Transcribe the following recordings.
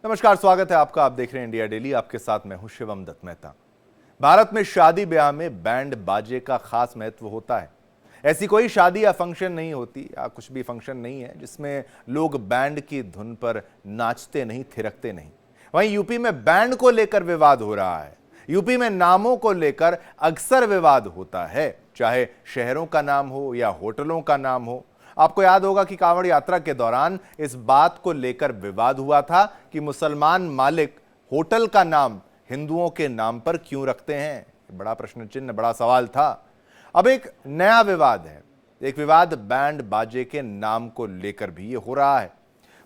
नमस्कार, स्वागत है आपका। आप देख रहे हैं इंडिया डेली। आपके साथ मैं हूं शिवम दत्त मेहता। भारत में शादी ब्याह में बैंड बाजे का खास महत्व होता है। ऐसी कोई शादी या फंक्शन नहीं होती या कुछ भी फंक्शन नहीं है जिसमें लोग बैंड की धुन पर नाचते नहीं, थिरकते नहीं। वहीं यूपी में बैंड को लेकर विवाद हो रहा है। यूपी में नामों को लेकर अक्सर विवाद होता है, चाहे शहरों का नाम हो या होटलों का नाम हो। आपको याद होगा कि कांवड़ यात्रा के दौरान इस बात को लेकर विवाद हुआ था कि मुसलमान मालिक होटल का नाम हिंदुओं के नाम पर क्यों रखते हैं। बड़ा प्रश्न चिन्ह, बड़ा सवाल था। अब एक नया विवाद है। एक विवाद बैंड बाजे के नाम को लेकर भी ये हो रहा है।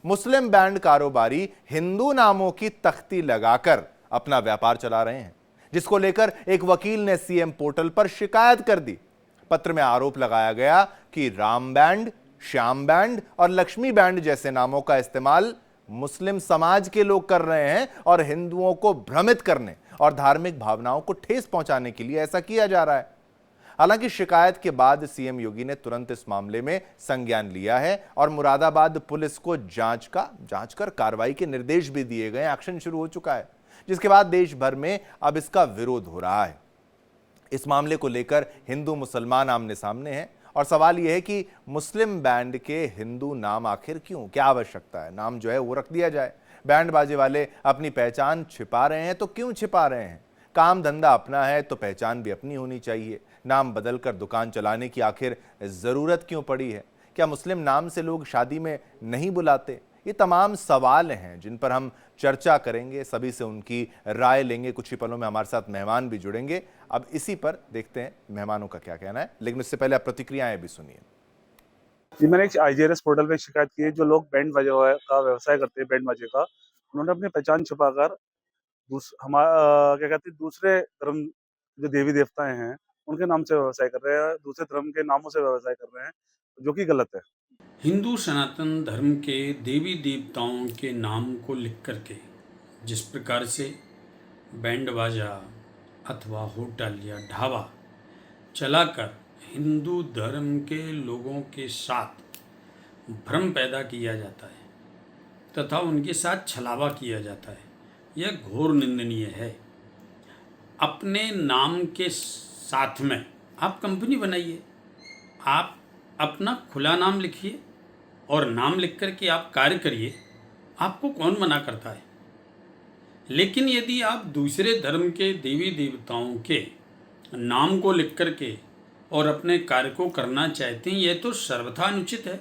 मुस्लिम बैंड कारोबारी हिंदू नामों की तख्ती लगाकर अपना व्यापार चला रहे हैं, जिसको लेकर एक वकील ने सीएम पोर्टल पर शिकायत कर दी। पत्र में आरोप लगाया गया कि राम बैंड, श्याम बैंड और लक्ष्मी बैंड जैसे नामों का इस्तेमाल मुस्लिम समाज के लोग कर रहे हैं और हिंदुओं को भ्रमित करने और धार्मिक भावनाओं को ठेस पहुंचाने के लिए ऐसा किया जा रहा है। हालांकि शिकायत के बाद सीएम योगी ने तुरंत इस मामले में संज्ञान लिया है और मुरादाबाद पुलिस को जांच कर कार्रवाई के निर्देश भी दिए गए। एक्शन शुरू हो चुका है, जिसके बाद देश भर में अब इसका विरोध हो रहा है। इस मामले को लेकर हिंदू मुसलमान आमने सामने हैं और सवाल यह है कि मुस्लिम बैंड के हिंदू नाम आखिर क्यों, क्या आवश्यकता है। नाम जो है वो रख दिया जाए। बैंड बाजे वाले अपनी पहचान छिपा रहे हैं तो क्यों छिपा रहे हैं। काम धंधा अपना है तो पहचान भी अपनी होनी चाहिए। नाम बदलकर दुकान चलाने की आखिर जरूरत क्यों पड़ी है। क्या मुस्लिम नाम से लोग शादी में नहीं बुलाते। ये तमाम सवाल हैं जिन पर हम चर्चा करेंगे, सभी से उनकी राय लेंगे। कुछ ही पलों में हमारे साथ मेहमान भी जुड़ेंगे। अब इसी पर देखते हैं मेहमानों का क्या कहना है, लेकिन उससे पहले आप प्रतिक्रियाएं भी सुनिए। जी, मैंने एक आईजीआरएस पोर्टल पे शिकायत की है। जो लोग बैंड बाजे का व्यवसाय करते हैं, बैंड बाजे का, उन्होंने अपनी पहचान छुपाकर क्या कहते हैं, दूसरे धर्म जो देवी देवताएं हैं उनके नाम से व्यवसाय कर रहे हैं, दूसरे धर्म के नामों से व्यवसाय कर रहे हैं, जो कि गलत है। हिंदू सनातन धर्म के देवी देवताओं के नाम को लिख करके जिस प्रकार से बैंड बाजा अथवा होटल या ढाबा चलाकर हिंदू धर्म के लोगों के साथ भ्रम पैदा किया जाता है तथा उनके साथ छलावा किया जाता है, यह घोर निंदनीय है। अपने नाम के साथ में आप कंपनी बनाइए, आप अपना खुला नाम लिखिए और नाम लिख कर के आप कार्य करिए, आपको कौन मना करता है। लेकिन यदि आप दूसरे धर्म के देवी देवताओं के नाम को लिख कर के और अपने कार्य को करना चाहते हैं, यह तो सर्वथा अनुचित है।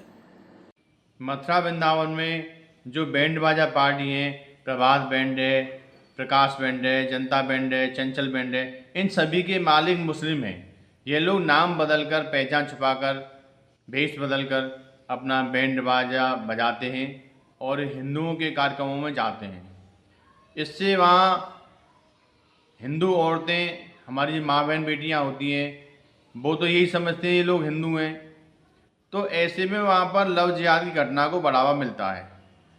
मथुरा वृंदावन में जो बैंड बाजा पार्टी हैं, प्रभात बैंड है, प्रकाश बैंड है, जनता बैंड है, चंचल बैंड है, इन सभी के मालिक मुस्लिम हैं। ये लोग नाम बदलकर, पहचान छुपाकर, भेष बदलकर अपना बैंड बाजा बजाते हैं और हिंदुओं के कार्यक्रमों में जाते हैं। इससे वहाँ हिंदू औरतें, हमारी माँ बहन बेटियाँ होती हैं, वो तो यही समझते हैं ये लोग हिंदू हैं, तो ऐसे में वहाँ पर लव जिहाद की घटना को बढ़ावा मिलता है।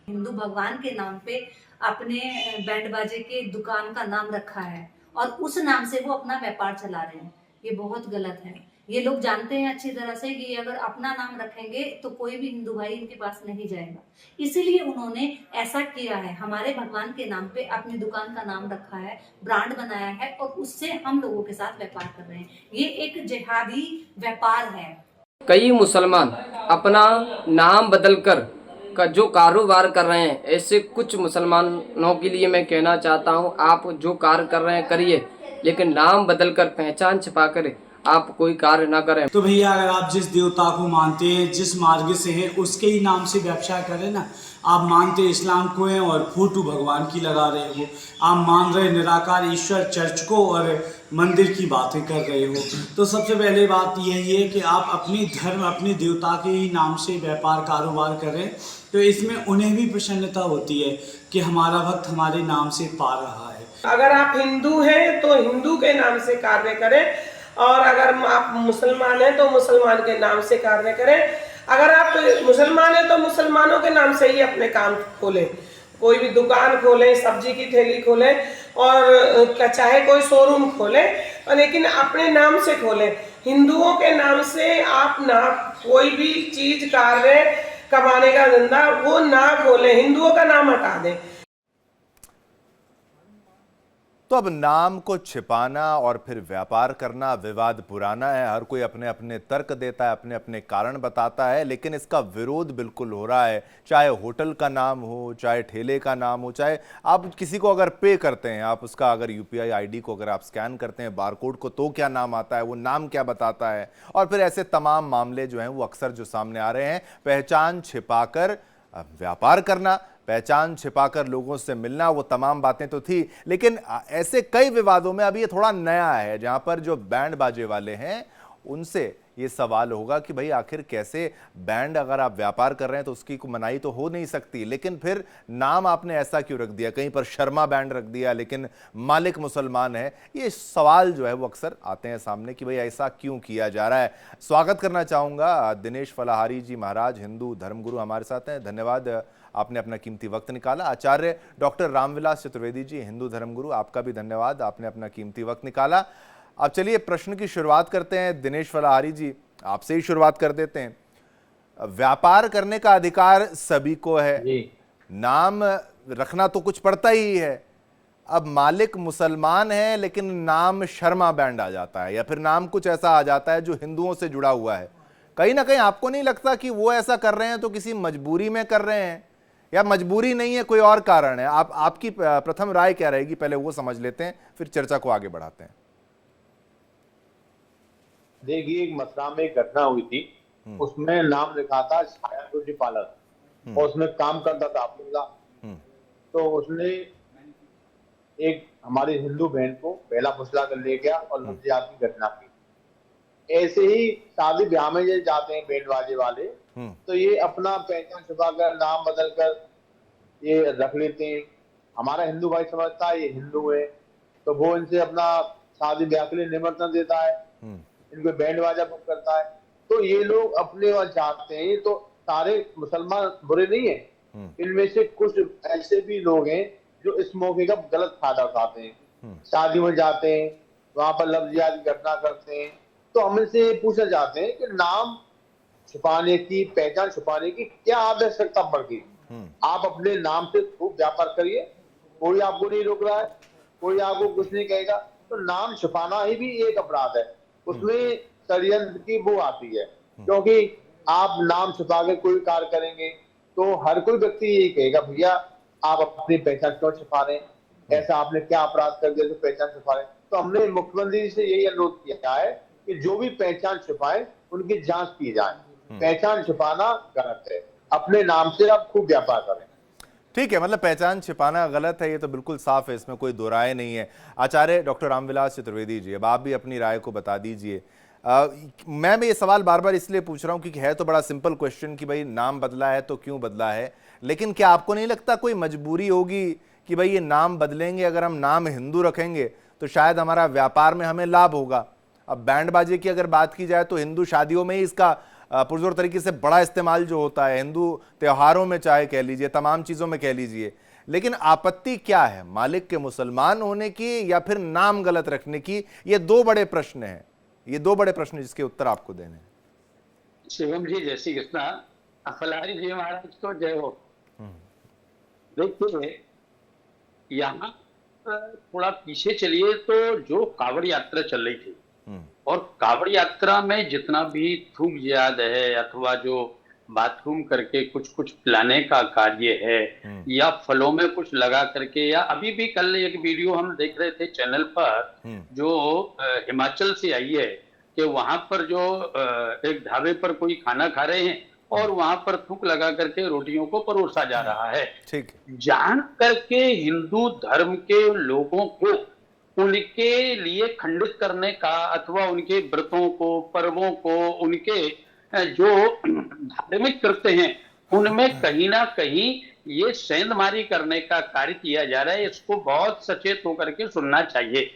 हिंदू भगवान के नाम पे अपने बैंड बाजे के दुकान का नाम रखा है और उस नाम से वो अपना व्यापार चला रहे हैं। ये बहुत गलत है। ये लोग जानते हैं अच्छी तरह से कि अगर अपना नाम रखेंगे तो कोई भी हिंदू भाई इनके पास नहीं जाएगा, इसीलिए उन्होंने ऐसा किया है। हमारे भगवान के नाम पे अपनी दुकान का नाम रखा है, ब्रांड बनाया है और उससे हम लोगों के साथ व्यापार कर रहे हैं। ये एक जिहादी व्यापार है। कई मुसलमान अपना नाम बदलकर का जो कारोबार कर रहे हैं, ऐसे कुछ मुसलमानों के लिए मैं कहना चाहता हूं, आप जो कार्य कर रहे हैं करिए, लेकिन नाम बदलकर, पहचान छिपाकर आप कोई कार्य ना करें। तो भैया, अगर आप जिस देवता को मानते हैं, जिस मार्ग से हैं, उसके ही नाम से व्यवसाय करें ना। आप मानते इस्लाम को हैं और फोटो भगवान की लगा रहे हो। आप मान रहे निराकार ईश्वर चर्च को और मंदिर की बातें कर रहे हो। तो सबसे पहले बात यही है कि आप अपनी धर्म, अपने देवता के ही नाम से व्यापार कारोबार करें, तो इसमें उन्हें भी प्रसन्नता होती है कि हमारा भक्त हमारे नाम से पा रहा है। अगर आप हिंदू हैं तो हिंदू के नाम से कार्य करें, और अगर आप मुसलमान हैं तो मुसलमान के नाम से कार्य करें। अगर आप मुसलमान हैं तो मुसलमानों के नाम से ही अपने काम खोलें, कोई भी दुकान खोलें, सब्जी की ठेली खोलें और चाहे कोई शोरूम खोलें, लेकिन अपने नाम से खोलें। हिंदुओं के नाम से आप ना कोई भी चीज, कार्य, कमाने का धंधा वो ना खोलें, हिंदुओं का नाम हटा दें। तो अब नाम को छिपाना और फिर व्यापार करना विवाद पुराना है। हर कोई अपने अपने तर्क देता है, अपने अपने कारण बताता है, लेकिन इसका विरोध बिल्कुल हो रहा है। चाहे होटल का नाम हो, चाहे ठेले का नाम हो, चाहे आप किसी को अगर पे करते हैं, आप उसका अगर यूपीआई आईडी को अगर आप स्कैन करते हैं, बारकोड को, तो क्या नाम आता है, वो नाम क्या बताता है। और फिर ऐसे तमाम मामले जो हैं वो अक्सर जो सामने आ रहे हैं। पहचान छिपाकर व्यापार करना, पहचान छिपाकर लोगों से मिलना, वो तमाम बातें तो थी, लेकिन ऐसे कई विवादों में अब ये थोड़ा नया है, जहां पर जो बैंड बाजे वाले हैं उनसे ये सवाल होगा कि भाई आखिर कैसे बैंड, अगर आप व्यापार कर रहे हैं तो उसकी कोई मनाही तो हो नहीं सकती, लेकिन फिर नाम आपने ऐसा क्यों रख दिया, कहीं पर शर्मा बैंड रख दिया लेकिन मालिक मुसलमान है। ये सवाल जो है वो अक्सर आते हैं सामने कि भाई ऐसा क्यों किया जा रहा है। स्वागत करना चाहूंगा दिनेश फलाहारी जी महाराज, हिंदू धर्मगुरु हमारे साथ हैं। धन्यवाद, आपने अपना कीमती वक्त निकाला। आचार्य डॉक्टर रामविलास चतुर्वेदी जी, हिंदू धर्मगुरु, आपका भी धन्यवाद, आपने अपना कीमती वक्त निकाला। अब चलिए प्रश्न की शुरुआत करते हैं। दिनेश फलाहारी जी, आपसे ही शुरुआत कर देते हैं। व्यापार करने का अधिकार सभी को है, नाम रखना तो कुछ पड़ता ही है। अब मालिक मुसलमान है लेकिन नाम शर्मा बैंड आ जाता है, या फिर नाम कुछ ऐसा आ जाता है जो हिंदुओं से जुड़ा हुआ है। कहीं ना कहीं आपको नहीं लगता कि वो ऐसा कर रहे हैं तो किसी मजबूरी में कर रहे हैं, या मजबूरी नहीं है, कोई और कारण है? आपकी प्रथम राय क्या रहेगी, पहले वो समझ लेते हैं, फिर चर्चा को आगे बढ़ाते हैं। देखिए, एक मथुरा में एक घटना हुई थी, उसमें नाम लिखा था छाया ब्यूटी पार्लर, और उसमें काम करता था अब्दुल्ला। तो उसने एक हमारी हिंदू बहन को पहला फुसला कर ले गया और लफ्जियात की घटना की। ऐसे ही शादी ब्याह में ये जाते हैं बैंड बाजे वाले, तो ये अपना पहचान छुपा कर, नाम बदल कर ये रख लेते हैं। हमारा हिंदू भाई समझता है ये हिंदू है, तो वो इनसे अपना शादी ब्याह के लिए निमंत्रण देता है, इनको बैंड बाजा बुक करता है। तो ये लोग अपने वहां जाते हैं, तो सारे मुसलमान बुरे नहीं है, इनमें से कुछ ऐसे भी लोग हैं जो इस मौके का गलत फायदा उठाते हैं। शादी में जाते हैं, वहां पर लफ्जियात की घटना करते हैं। तो हम इनसे पूछना चाहते हैं कि नाम छुपाने की, पहचान छुपाने की क्या आवश्यकता पड़ गई? आप अपने नाम से खूब व्यापार करिए, कोई आपको नहीं रोक रहा है, कोई आपको कुछ नहीं कहेगा। तो नाम छुपाना ही भी एक अपराध है, उसमें षड्यंत्र की वो आती है, क्योंकि आप नाम छुपा के कोई कार्य करेंगे तो हर कोई व्यक्ति यही कहेगा, भैया आप अपनी पहचान क्यों छुपा रहे हैं, ऐसा आपने क्या अपराध कर दिया जो पहचान छुपा रहे हैं। तो हमने मुख्यमंत्री से यही अनुरोध किया है कि जो भी पहचान छुपाए उनकी जांच की जाए। पहचान छुपाना गलत है, अपने नाम से आप खूब व्यापार करें। ठीक है, मतलब पहचान छिपाना गलत है, ये तो बिल्कुल साफ है, इसमें कोई दो राय नहीं है। आचार्य डॉक्टर रामविलास चतुर्वेदी जी, अब आप भी अपनी राय को बता दीजिए। मैं ये सवाल बार बार इसलिए पूछ रहा हूं क्योंकि है तो बड़ा सिंपल क्वेश्चन कि भाई नाम बदला है तो क्यों बदला है, लेकिन क्या आपको नहीं लगता कोई मजबूरी होगी कि भाई ये नाम बदलेंगे, अगर हम नाम हिंदू रखेंगे तो शायद हमारा व्यापार में हमें लाभ होगा। अब बैंड बाजे की अगर बात की जाए तो हिंदू शादियों में ही इसका पुरजोर तरीके से बड़ा इस्तेमाल जो होता है, हिंदू त्योहारों में चाहे कह लीजिए, तमाम चीज़ों में कह लीजिए, लेकिन आपत्ति क्या है, मालिक के मुसलमान होने की या फिर नाम गलत रखने की? ये दो बड़े प्रश्न हैं, ये दो बड़े प्रश्न जिसके उत्तर आपको देने हैं। शिवम जी, जय श्री कृष्णा। फलाहारी जी महाराज को जय हो। देखिए, यहाँ थोड़ा पीछे चलिए तो जो कांवड़ यात्रा चल रही थी, और कांवड़ यात्रा में जितना भी थूक ज्याद है अथवा जो बाथरूम करके कुछ कुछ पिलाने का कार्य है, या फलों में कुछ लगा करके, या अभी भी कल एक वीडियो हम देख रहे थे चैनल पर जो हिमाचल से आई है कि वहां पर जो एक ढाबे पर कोई खाना खा रहे हैं और वहां पर थूक लगा करके रोटियों को परोसा जा रहा है। ठीक, जान करके हिंदू धर्म के लोगों को उनके लिए खंडित करने का अथवा उनके व्रतों को, पर्वों को, उनके जो धार्मिक कृत्य हैं उनमें कहीं ना कहीं ये सेंधमारी करने का कार्य किया जा रहा है। इसको बहुत सचेत होकर के सुनना चाहिए।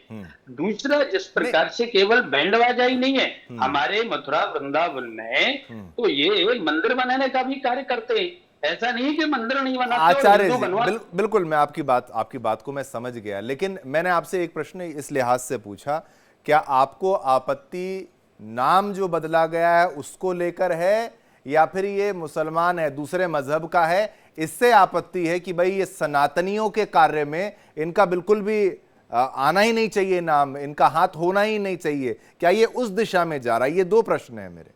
दूसरा, जिस प्रकार से केवल बैंड बाजा ही नहीं है, हमारे मथुरा वृंदावन में तो ये मंदिर बनाने का भी कार्य करते हैं। ऐसा नहीं कि मंदिर नहीं बनाते। आचार्य जी, बिल्कुल मैं आपकी बात को मैं समझ गया, लेकिन मैंने आपसे एक प्रश्न इस लिहाज से पूछा, क्या आपको आपत्ति नाम जो बदला गया है उसको लेकर है, या फिर ये मुसलमान है, दूसरे मजहब का है, इससे आपत्ति है कि भाई ये सनातनियों के कार्य में इनका बिल्कुल भी आना ही नहीं चाहिए नाम, इनका हाथ होना ही नहीं चाहिए, क्या ये उस दिशा में जा रहा है? ये दो प्रश्न है मेरे।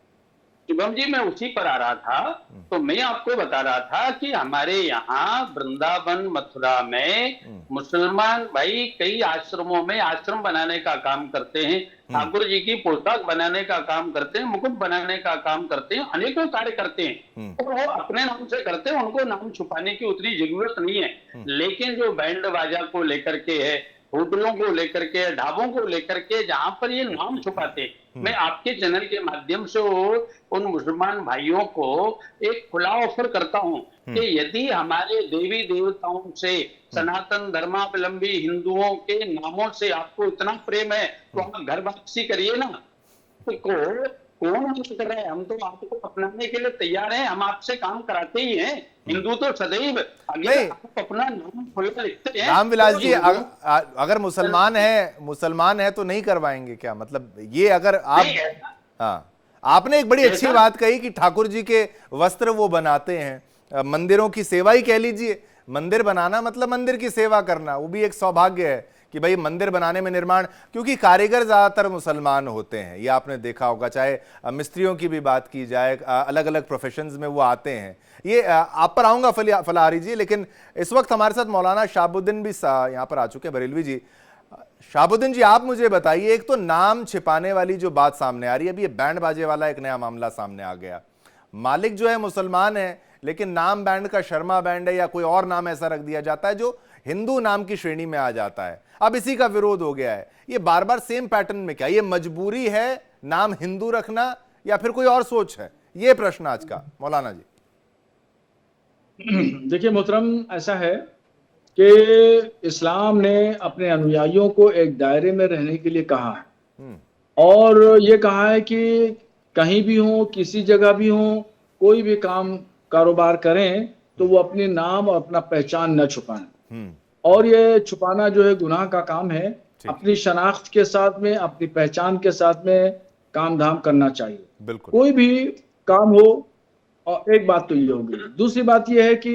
शुभम जी, मैं उसी पर आ रहा था। तो मैं आपको बता रहा था कि हमारे यहाँ वृंदावन मथुरा में मुसलमान भाई कई आश्रमों में आश्रम बनाने का काम करते हैं, ठाकुर जी की पोशाक बनाने का काम करते हैं, मुकुट बनाने का काम करते हैं, अनेकों कार्य करते हैं और वो अपने नाम से करते हैं, उनको नाम छुपाने की उतनी जरूरत नहीं है। लेकिन जो बैंड बाजा को लेकर के है, होटलों को लेकर के, ढाबों को लेकर के, जहां पर ये नाम छुपाते, मैं आपके चैनल के माध्यम से उन मुसलमान भाइयों को एक खुला ऑफर करता हूं कि यदि हमारे देवी देवताओं से, सनातन धर्मावलंबी हिंदुओं के नामों से आपको इतना प्रेम है तो आप घर वापसी करिए ना। तो कौन मना कर रहा है? हम तो आपको अपनाने के लिए तैयार हैं, हम आपसे काम कराते ही हैं। हिंदू तो सदैव अगर आप अपना नाम खुला लिखते हैं। रामविलास जी, अगर मुसलमान है तो नहीं करवाएंगे क्या? मतलब ये अगर आप, हाँ, आपने एक बड़ी अच्छी बात कही कि ठाकुर जी के वस्त्र वो बनाते हैं, मंदिरों की सेवा ही कह लीजिए। मंदिर बनाना मतलब मंदिर की सेवा करना, वो भी एक सौभाग्य है कि भाई मंदिर बनाने में निर्माण, क्योंकि कारीगर ज्यादातर मुसलमान होते हैं, ये आपने देखा होगा। चाहे मिस्त्रियों की भी बात की जाए, अलग अलग प्रोफेशंस में वो आते हैं। ये आप पर आऊंगा फलाहारी जी, लेकिन इस वक्त हमारे साथ मौलाना शहाबुद्दीन भी यहाँ पर आ चुके हैं, बरेलवी जी। शहाबुद्दीन जी, आप मुझे बताइए, एक तो नाम छिपाने वाली जो बात सामने आ रही है, अभी ये बैंड बाजे वाला एक नया मामला सामने आ गया। मालिक जो है मुसलमान है, लेकिन नाम बैंड का शर्मा बैंड है या कोई और नाम ऐसा रख दिया जाता है जो हिंदू नाम की श्रेणी में आ जाता है। अब इसी का विरोध हो गया है। ये बार बार सेम पैटर्न में, क्या ये मजबूरी है नाम हिंदू रखना या फिर कोई और सोच है? ये प्रश्न आज का, मौलाना जी। देखिए मोहतरम, ऐसा है कि इस्लाम ने अपने अनुयायियों को एक दायरे में रहने के लिए कहा है और ये कहा है कि कहीं भी हो, किसी जगह भी हो, कोई भी काम कारोबार करें तो वो अपने नाम और अपना पहचान न छुपाएं। और ये छुपाना जो है गुनाह का काम है। अपनी शनाख्त के साथ में, अपनी पहचान के साथ में काम धाम करना चाहिए, बिल्कुल कोई भी काम हो। और एक बात तो ये होगी। दूसरी बात ये है कि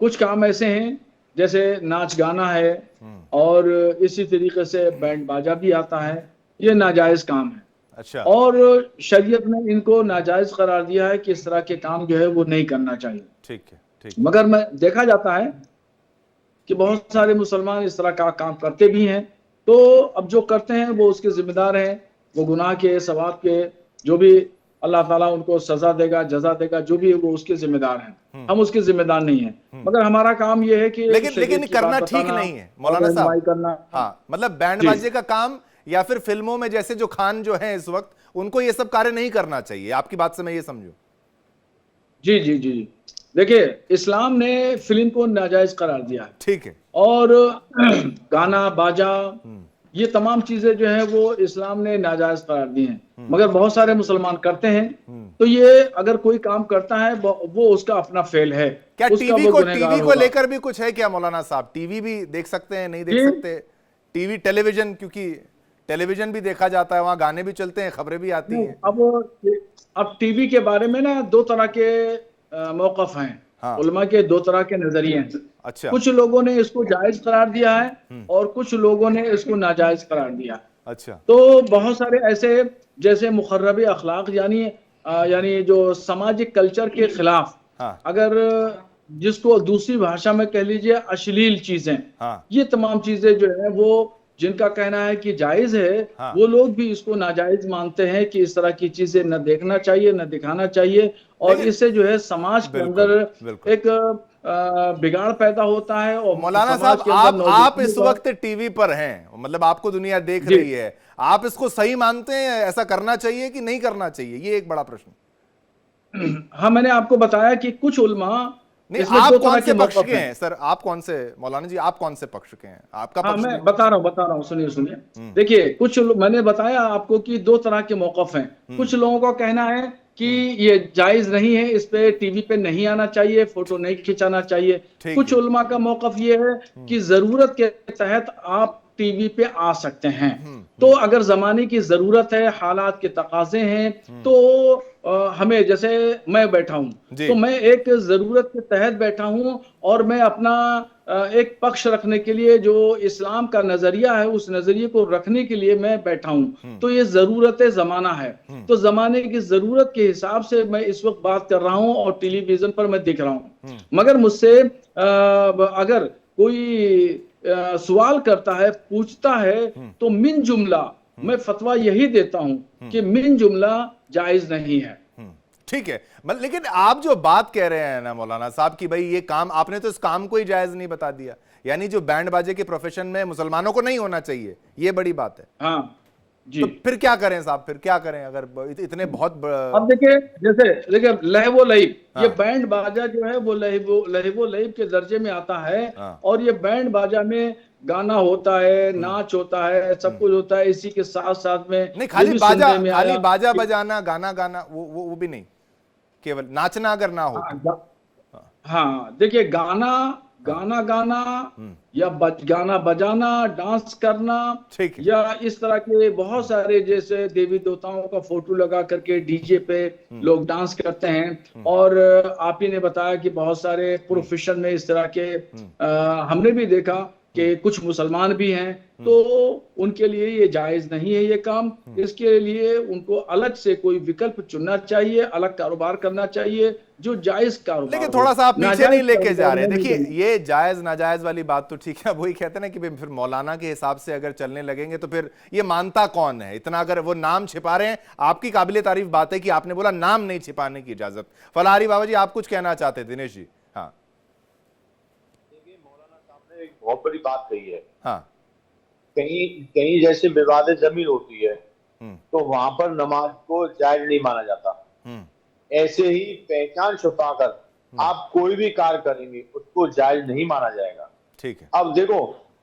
कुछ काम ऐसे हैं जैसे नाच गाना है और इसी तरीके से बैंड बाजा भी आता है, ये नाजायज काम है। अच्छा। और शरीयत ने इनको नाजायज करार दिया है कि इस तरह के काम जो है वो नहीं करना चाहिए। ठीक है, ठीक। मगर मैं देखा जाता है कि बहुत सारे मुसलमान इस तरह का काम करते भी हैं, तो अब जो करते हैं वो उसके जिम्मेदार हैं, वो गुनाह के, सवाब के, जो भी अल्लाह ताला उनको सजा देगा, जजा देगा, जो भी है वो उसके जिम्मेदार हैं। हम उसके जिम्मेदार नहीं हैं। मगर हमारा काम ये है कि लेकिन करना ठीक नहीं है मौलाना साहब करना। हाँ, मतलब बैंड बाजे का काम या फिर फिल्मों में जैसे जो खान जो है इस वक्त, उनको ये सब कार्य नहीं करना चाहिए। आपकी बात से मैं ये समझूं। जी जी जी, देखिए इस्लाम ने फिल्म को नाजायज करार दिया है, ठीक है, और गाना बाजा ये तमाम चीजें जो है वो इस्लाम ने नाजायज करार दी हैं। मगर बहुत सारे मुसलमान करते हैं, तो ये अगर कोई काम करता है वो उसका अपना फेल है। क्या टीवी को लेकर भी कुछ है क्या मौलाना साहब? टीवी भी देख सकते हैं, नहीं देख सकते? टीवी, टेलीविजन, क्योंकि टेलीविजन भी देखा जाता है, वहां गाने भी चलते हैं, खबरें भी आती हैं। अब टीवी के बारे में ना दो तरह के मौक़िफ़ हैं। हाँ। उलमा के दो तरह के नजरिए हैं। अच्छा। कुछ लोगों ने इसको जायज करार दिया है और कुछ लोगों ने इसको नाजायज करार दिया। अच्छा। तो बहुत सारे ऐसे जैसे मुखर्रबे अखलाक यानी जो सामाजिक कल्चर के खिलाफ, हाँ। अगर जिसको दूसरी भाषा में कह लीजिए अश्लील चीजें, हाँ। ये तमाम चीजें जो है वो जिनका कहना है कि जायज है, हाँ। वो लोग भी इसको नाजायज मानते हैं कि इस तरह की चीजें न देखना चाहिए, न दिखाना चाहिए, और इससे जो है समाज के अंदर एक बिगाड़ पैदा होता है। और मौलाना साहब, आप इस वक्त टीवी पर हैं, मतलब आपको दुनिया देख रही है, आप इसको सही मानते हैं? ऐसा करना चाहिए कि नहीं करना चाहिए? ये एक बड़ा प्रश्न। हाँ, मैंने आपको बताया कि कुछ उलमा नहीं, आप कौन से पक्ष के हैं सर? आप कौन से, मौलाना जी आप कौन से पक्ष के हैं? आपका पक्ष? मैं बता रहा हूँ, सुनिए। देखिए, कुछ मैंने बताया आपको कि दो तरह के मौक़िफ़ हैं। कुछ लोगों का कहना है कि ये जायज नहीं है, इस पे टीवी पे नहीं आना चाहिए, फोटो नहीं खिंचाना चाहिए। कुछ उलमा का मौक़िफ़ ये है कि जरूरत के तहत आप टीवी पे आ सकते हैं। तो अगर जमाने की जरूरत है, हालात के तकाजे हैं, तो हमें, जैसे मैं बैठा हूं जी। तो मैं एक जरूरत के तहत बैठा हूं और मैं अपना एक पक्ष रखने के लिए, जो इस्लाम का नजरिया है उस नजरिए को रखने के लिए मैं बैठा हूं। तो ये जरूरत जमाना है, तो जमाने की जरूरत के हिसाब से मैं इस वक्त बात कर रहा हूं और टेलीविजन पर मैं दिख रहा हूं। मगर मुझसे अगर कोई सवाल करता है, पूछता है, तो मिन जुमला मैं फतवा यही देता हूं कि मिन जुमला जायज नहीं है। ठीक है, लेकिन आप जो बात कह रहे हैं ना मौलाना साहब कि भाई ये काम, आपने तो इस काम को ही जायज नहीं बता दिया, यानी जो बैंड बाजे के प्रोफेशन में मुसलमानों को नहीं होना चाहिए, ये बड़ी बात है। हाँ जी। तो फिर क्या करें साहब, फिर क्या करें अगर इतने बहुत अब देखिए, जैसे देखिए लहवो लईब, ये बैंड बाजा जो है वो लहवो लईब के दर्जे में आता है। और ये बैंड बाजा में गाना होता है, नाच होता है, सब कुछ होता है। इसी के साथ साथ में नहीं खाली बाजा बजाना, गाना गाना वो भी नहीं, केवल नाचना अगर ना हो। हाँ देखिए, गाना गाना या गाना बजाना, डांस करना, या इस तरह के बहुत सारे, जैसे देवी देवताओं का फोटो लगा करके डीजे पे लोग डांस करते हैं। और आप ही ने बताया कि बहुत सारे प्रोफेशन में इस तरह के हमने भी देखा कि कुछ मुसलमान भी हैं, तो उनके लिए ये जायज नहीं है ये काम। इसके लिए उनको अलग से कोई विकल्प चुनना चाहिए, अलग कारोबार करना चाहिए जो जायज कारोबार। लेकिन थोड़ा सा आप पीछे नहीं लेके जा रहे। देखिए ये जायज नाजायज वाली बात तो ठीक है, वही कहते हैं ना कि फिर मौलाना के हिसाब से अगर चलने लगेंगे तो फिर ये मानता कौन है इतना। अगर वो नाम छिपा रहे हैं, आपकी काबिले तारीफ बात है कि आपने बोला नाम नहीं छिपाने की इजाजत। फलाहारी बाबा जी आप कुछ कहना चाहते, दिनेश जी? हाँ एक बहुत बड़ी बात कही है। हाँ, कहीं जैसे विवाद जमीन होती है तो वहां पर नमाज को जायज नहीं माना जाता। ऐसे ही पहचान छुपाकर आप कोई भी कार्य करेंगे उसको जायज नहीं माना जाएगा। ठीक है। अब देखो,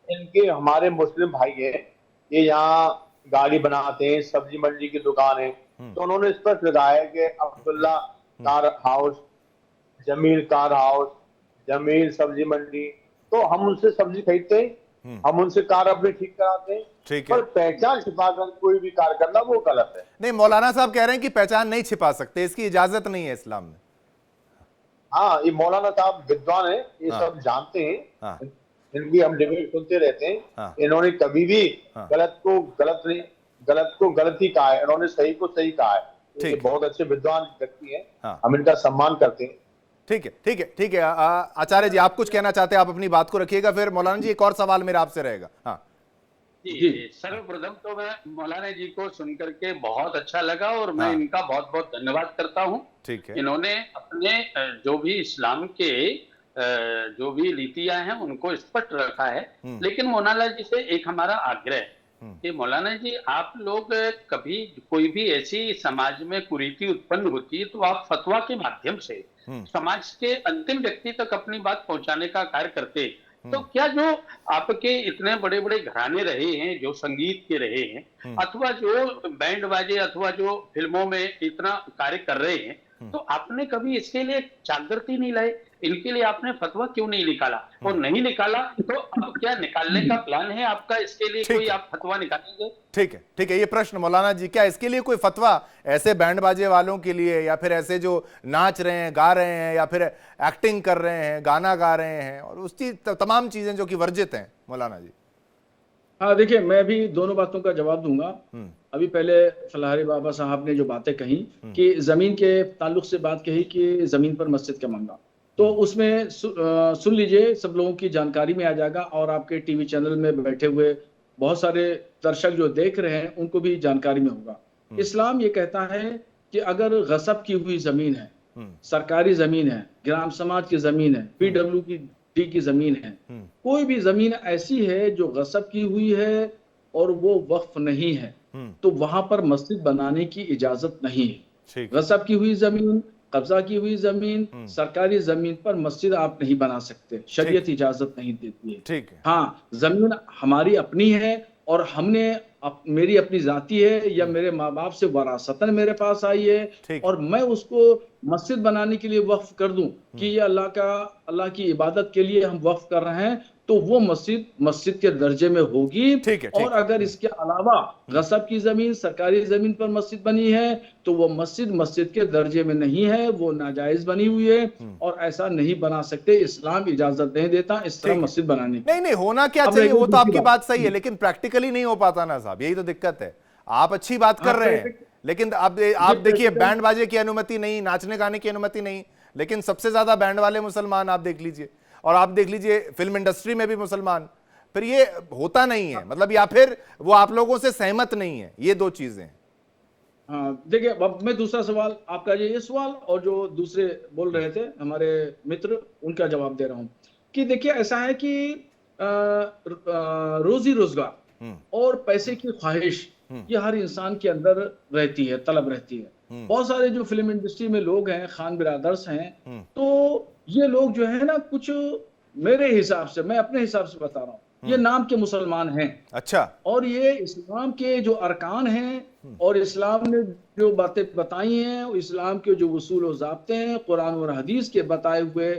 इनके हमारे मुस्लिम भाई हैं, ये यहाँ गाड़ी बनाते हैं, सब्जी मंडी की दुकान है, तो उन्होंने स्पष्ट लगाया है कि Abdullah car house, Jamil car house, Jamil सब्जी मंडी। तो हम उनसे सब्जी खरीदते हैं, हम उनसे कार अपने ठीक कराते हैं। ठीक है। पर पहचान छिपाकर कोई भी कार करना वो गलत है। नहीं, मौलाना साहब कह रहे हैं कि पहचान नहीं छिपा सकते, इसकी इजाजत नहीं है इस्लाम में। हाँ, ये मौलाना साहब विद्वान है, ये सब जानते हैं। इनकी हम डिबेट सुनते रहते हैं। इन्होंने कभी भी गलत को गलत नहीं, गलत को गलत ही कहा है, इन्होंने सही को सही कहा है। ये बहुत अच्छे विद्वान व्यक्ति हैं, हम इनका सम्मान करते हैं। ठीक है, ठीक है, ठीक है। आचार्य जी आप कुछ कहना चाहते हैं, आप अपनी बात को रखिएगा। फिर मौलाना जी एक और सवाल मेरा आपसे रहेगा। हाँ जी, सर्वप्रथम तो मैं मौलाना जी को सुनकर के बहुत अच्छा लगा और मैं इनका बहुत बहुत धन्यवाद करता हूँ। ठीक है। इन्होंने अपने जो भी इस्लाम के जो भी नीतियां हैं उनको स्पष्ट रखा है। लेकिन मौलाना जी से एक हमारा आग्रह है कि मौलाना जी आप लोग कभी कोई भी ऐसी समाज में कुरीति उत्पन्न होती है तो आप फतवा के माध्यम से समाज के अंतिम व्यक्ति तक अपनी बात पहुंचाने का कार्य करते। तो क्या जो आपके इतने बड़े बड़े घराने रहे हैं, जो संगीत के रहे हैं, अथवा जो बैंड बाजे अथवा जो फिल्मों में इतना कार्य कर रहे हैं, तो आपने कभी इसके लिए जागृति नहीं लाई? इनके लिए आपने फतवा क्यों नहीं निकाला? और नहीं निकाला तो अब क्या निकालने का प्लान है आपका? इसके लिए कोई आप फतवा निकालेंगे? ठीक है, ठीक है। ये प्रश्न मौलाना जी, क्या इसके लिए कोई फतवा ऐसे बैंड बाजे वालों के लिए, या फिर ऐसे जो नाच रहे हैं, गा रहे हैं, या फिर एक्टिंग कर रहे हैं, गाना गा रहे हैं और उसकी तमाम चीजें जो कि वर्जित हैं, मौलाना जी? हाँ देखिए, मैं भी दोनों बातों का जवाब दूंगा। अभी पहले फलाहारी बाबा साहब ने जो बातें कही कि जमीन के ताल्लुक से बात कही कि जमीन पर मस्जिद का मांगा, तो उसमें सुन लीजिए, सब लोगों की जानकारी में आ जाएगा और आपके टीवी चैनल में बैठे हुए बहुत सारे दर्शक जो देख रहे हैं उनको भी जानकारी में होगा। इस्लाम ये कहता है कि अगर गसब की हुई जमीन है, सरकारी जमीन है, ग्राम समाज की जमीन है, PWD की जमीन है, कोई भी जमीन ऐसी है जो गसब की हुई है और वो वक्फ नहीं है, तो वहां पर मस्जिद बनाने की इजाजत नहीं है। गसब की हुई जमीन, कब्जा की हुई जमीन, सरकारी जमीन पर मस्जिद आप नहीं बना सकते, शरीयत इजाजत नहीं देती है। ठीक है। हाँ, जमीन हमारी अपनी है और हमने मेरी अपनी जाती है या मेरे माँ बाप से वरासतन मेरे पास आई है, और मैं उसको मस्जिद बनाने के लिए वक्फ कर दूं कि ये अल्लाह की इबादत के लिए हम वक्फ कर रहे हैं, तो तो वो मस्जिद मस्जिद के दर्जे में होगी। ठीक है, और अगर इसके अलावा गसब की जमीन, सरकारी जमीन पर मस्जिद बनी है तो वो मस्जिद मस्जिद के दर्जे में नहीं है, वो नाजायज बनी हुई है और ऐसा नहीं बना सकते। इस्लाम इजाजत नहीं देता इस तरह मस्जिद बनाने की। नहीं, होना क्या चाहिए वो तो आपकी बात सही है, लेकिन प्रैक्टिकली नहीं हो पाता ना साहब, यही तो दिक्कत है। आप अच्छी बात कर रहे हैं, लेकिन आप देखिए बैंड बाजे की अनुमति नहीं, नाचने गाने की अनुमति नहीं, लेकिन सबसे ज्यादा बैंड वाले मुसलमान आप देख लीजिए, और आप देख लीजिए फिल्म इंडस्ट्री में भी मुसलमान। फिर ये होता नहीं है, मतलब या फिर वो आप लोगों से सहमत नहीं है, ये दो चीजें। हाँ देखिए, अब मैं दूसरा सवाल आपका ये सवाल और जो दूसरे बोल रहे थे हमारे मित्र, उनका जवाब दे रहा हूं कि देखिए ऐसा है कि रोजी रोजगार और पैसे की ख्वाहिश ये हर इंसान के अंदर रहती है, तलब रहती है। बहुत सारे जो फिल्म इंडस्ट्री में लोग हैं, खान बिरादर्स हैं, तो ये लोग जो है ना, कुछ मेरे हिसाब से, मैं अपने हिसाब से बता रहा हूँ, ये नाम के मुसलमान हैं। अच्छा। और ये इस्लाम के जो अरकान हैं और इस्लाम ने जो बातें बताई हैं, इस्लाम के जो उसूल और ज़ाब्ते हैं, कुरान और हदीस के बताए हुए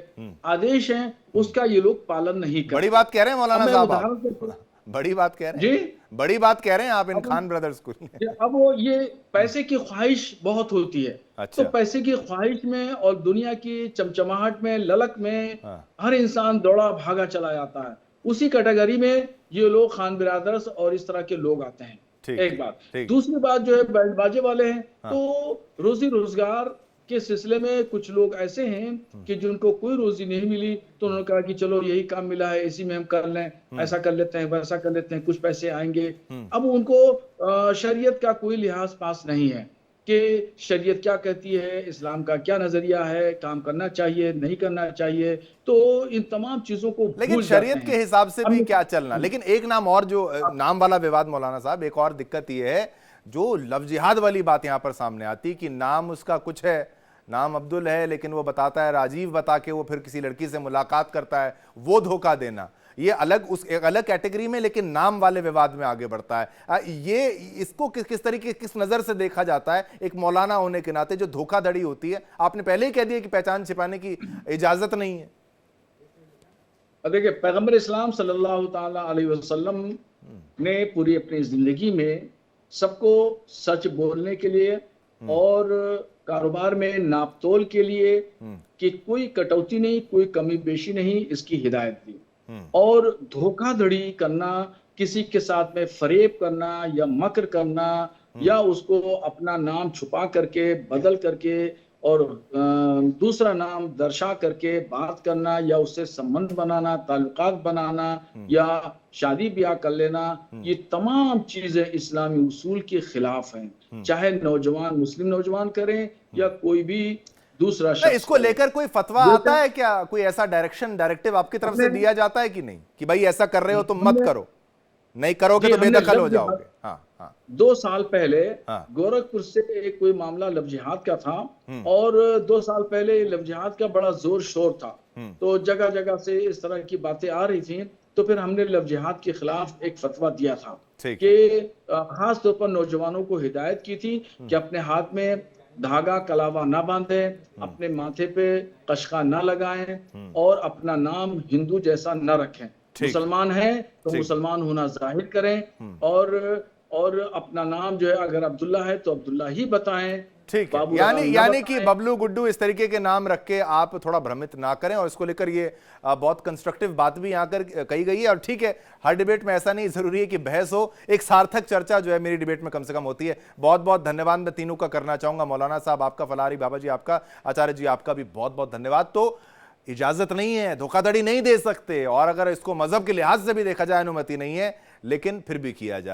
आदेश हैं, उसका ये लोग पालन नहीं करते। बड़ी बात कह रहे हैं मौलाना साहब आप, बड़ी बात कह रहे हैं जी, बड़ी बात कह रहे हैं आप इन खान ब्रदर्स को। अब वो ये पैसे की ख्वाहिश बहुत होती है। अच्छा। तो पैसे की ख्वाहिश में और दुनिया की चमचमाहट में, ललक में हर इंसान दौड़ा भागा चला जाता है। उसी कैटेगरी में ये लोग खान बिरादर्स और इस तरह के लोग आते हैं। एक बात। दूसरी बात जो है बैंड बाजे वाले हैं, तो रोजी रोजगार के सिलसिले में कुछ लोग ऐसे हैं कि जिनको कोई रोजी नहीं मिली, तो उन्होंने कहा कि चलो यही काम मिला है, इसी में हम कर लें, ऐसा कर लेते हैं, वैसा कर लेते हैं, कुछ पैसे आएंगे। अब उनको शरीयत का कोई लिहाज पास नहीं है कि शरीयत क्या कहती है, इस्लाम का क्या नजरिया है, काम करना चाहिए नहीं करना चाहिए, तो इन तमाम चीजों को लेकिन शरीयत के हिसाब से भी क्या चलना। लेकिन एक नाम और, जो नाम वाला विवाद मौलाना साहब, एक और दिक्कत ये है, जो लव जिहाद वाली बात यहाँ पर सामने आती कि नाम उसका कुछ है, नाम अब्दुल है, लेकिन वो बताता है राजीव बता के वो फिर किसी लड़की से मुलाकात करता है, वो धोखा देना, ये अलग, उस एक अलग कैटेगरी में, लेकिन नाम वाले विवाद में आगे बढ़ता है। ये इसको किस तरीके, किस नजर से देखा जाता है एक मौलाना होने के नाते, जो धोखाधड़ी होती है? आपने पहले ही कह दिया कि पहचान छिपाने की इजाजत नहीं है। देखिए, पैगंबर इस्लाम सल्लल्लाहु ताला अलैहि वसल्लम ने पूरी अपनी जिंदगी में सबको सच बोलने के लिए और कारोबार में नापतोल के लिए कि कोई कटौती नहीं, कोई कमी बेशी नहीं, इसकी हिदायत दी। और धोखाधड़ी करना, किसी के साथ में फरेब करना या मक्र करना या उसको अपना नाम छुपा करके, बदल करके और दूसरा नाम दर्शा करके बात करना या उससे संबंध बनाना, ताल्लुकात बनाना या शादी ब्याह कर लेना, ये तमाम चीजें इस्लामी उसूल के खिलाफ हैं। चाहे नौजवान, मुस्लिम नौजवान करें या कोई भी दूसरा शख्स। इसको लेकर कोई फतवा आता है क्या? कोई ऐसा डायरेक्टिव आपकी तरफ से दिया जाता है कि नहीं, कि भाई ऐसा कर रहे हो तुम मत करो, नहीं करोगे तो बेदखल हो जाओगे? हाँ। 2 साल पहले गोरखपुर से एक कोई मामला लव जिहाद का था, और 2 साल पहले लव जिहाद का बड़ा जोर शोर था, तो जगह जगह से इस तरह की बातें आ रही थी। तो फिर हमने लव जिहाद के खिलाफ एक फतवा दिया था कि खास तौर पर नौजवानों को हिदायत की थी कि अपने हाथ में धागा कलावा ना बांधे, अपने माथे पे कशका ना लगाएं और अपना नाम हिंदू जैसा न रखें। मुसलमान हैं तो मुसलमान होना जाहिर करें, और अपना नाम जो है अगर अब्दुल्ला है तो अब्दुल्ला ही बताएं। ठीक है, यानी कि बबलू गुड्डू इस तरीके के नाम रख के आप थोड़ा भ्रमित ना करें। और इसको लेकर ये बहुत कंस्ट्रक्टिव बात भी यहाँ कर कही गई है। और ठीक है, हर डिबेट में ऐसा नहीं जरूरी है कि बहस हो, एक सार्थक चर्चा जो है मेरी डिबेट में कम से कम होती है। बहुत बहुत धन्यवाद मैं तीनों का करना चाहूंगा। मौलाना साहब आपका, फलारी बाबा जी आपका, आचार्य जी आपका भी बहुत बहुत धन्यवाद। तो इजाजत नहीं है, धोखाधड़ी नहीं दे सकते, और अगर इसको मजहब के लिहाज से भी देखा जाए अनुमति नहीं है, लेकिन फिर भी किया जाए।